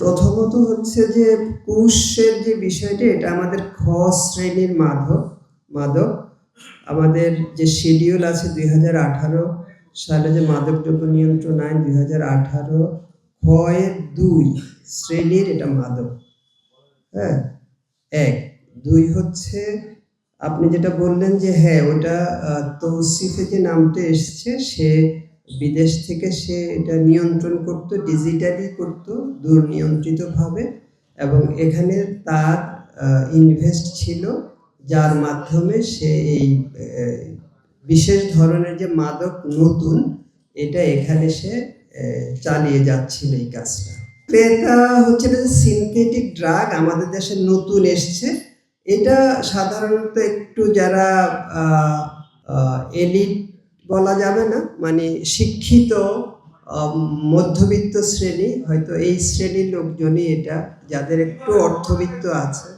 প্রথমত হচ্ছে যে কুশের যে বিষয়টা, এটা আমাদের খ শ্রেণীর মাদক। আমাদের যে শিডিউল আছে 2018 সালে, যে মাদকদ্রব্য নিয়ন্ত্রণ আইন 2018 খ-এর 2 শ্রেণীর এটা মাদক। হ্যাঁ, 1 2 হচ্ছে আপনি যেটা বললেন যে হ্যাঁ, ওটা তৌসিফে যে নামটা এসছে, সে বিদেশ থেকে সে এটা নিয়ন্ত্রণ করত, ডিজিটালি করত, দুর্নিয়ন্ত্রিতভাবে, এবং এখানে তার ইনভেস্ট ছিল, যার মাধ্যমে সে এই বিশেষ ধরনের যে মাদক নতুন, এটা এখানে সে চালিয়ে যাচ্ছিল এই কাজটা। ক্রেতা হচ্ছে যে সিনথেটিক ড্রাগ আমাদের দেশে নতুন এসছে। এটা সাধারণত একটু যারা এলিট বলা যাবে না, মানে শিক্ষিত মধ্যবিত্ত শ্রেণী, হয়তো এই শ্রেণীর লোকজনই এটা, যাদের একটু অর্থবিত্ত আছে,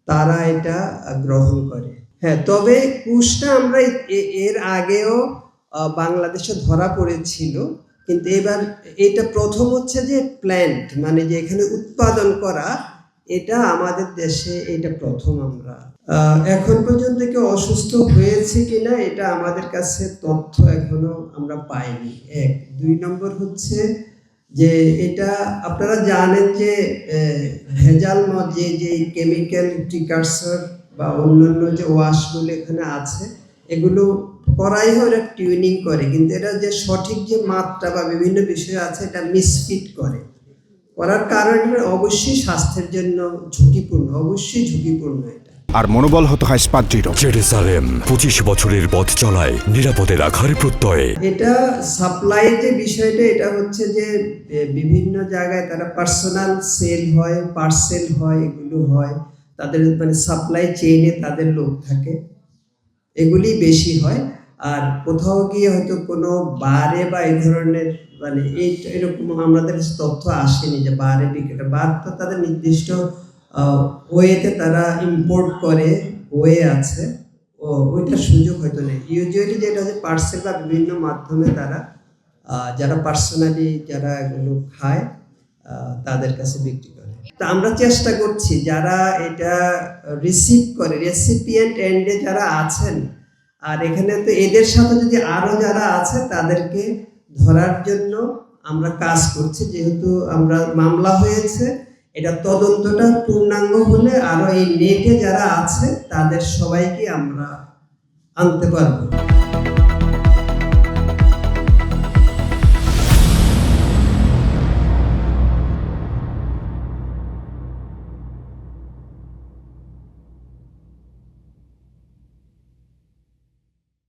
তারা এটা গ্রহণ করে। হ্যাঁ, তবে কুশটা আমরা এর আগেও বাংলাদেশে ধরা পড়েছিল, কিন্তু এবার এটা প্রথম হচ্ছে যে প্ল্যান্ট, মানে যে এখানে উৎপাদন করা, এটা আমাদের দেশে এটা প্রথম। আমরা এখন পর্যন্ত কেউ অসুস্থ হয়েছে কিনা এটা আমাদের কাছে তথ্য এখনো আমরা পাইনি। 1 2 নম্বর হচ্ছে যে এটা আপনারা জানেন যে ভেজাল যে কেমিক্যাল প্রিকারসর বা অন্যান্য যে ওয়াশগুলো এখানে আছে, এগুলো করাই হয়, ওরা টিউনিং করে, কিন্তু এটা যে সঠিক যে মাত্রা বা বিভিন্ন বিষয় আছে, এটা মিসফিট করার কারণে অবশ্যই স্বাস্থ্যের জন্য ঝুঁকিপূর্ণ, অবশ্যই ঝুঁকিপূর্ণ এটা। আর মনোবল হতে হয় দৃঢ়। জেরুজালেম 25 বছরের পথ চলায় নিরাপদে রাখার প্রত্যয়ে। এটা সাপ্লাই যে বিষয়টা, এটা হচ্ছে যে বিভিন্ন জায়গায় তারা পার্সোনাল সেল হয়, পার্সেল হয়, এগুলো হয়, তাদের মানে সাপ্লাই চেইনে তাদের লোক থাকে, এগুলি বেশি হয়। আর কোথাও গিয়ে হয়তো কোনো বারে বা এই ধরনের মানে এরকম আমাদের তথ্য আসেনি যে বারে বিক্রি, বার তো তাদের নির্দিষ্ট ওয়েতে তারা ইম্পোর্ট করে, ওয়ে আছে, ওইটার সুযোগ হয়তো নেই। ইউজুয়ালি যেটা হচ্ছে পার্সেল বা বিভিন্ন মাধ্যমে তারা যারা পার্সোনালি যারা এগুলো খায় তাদের কাছে বিক্রি করে। তা আমরা চেষ্টা করছি যারা এটা রিসিভ করে, রেসিপিয়েন্ট এন্ডে যারা আছেন, আর এখানে তো এদের সাথে যদি আরো যারা আছে তাদেরকে ধরার জন্য আমরা কাজ করছি। যেহেতু আমরা মামলা হয়েছে, এটা তদন্তটা পূর্ণাঙ্গ হলে আরো এই নেটে যারা আছে তাদের সবাইকে আমরা আনতে পারবো।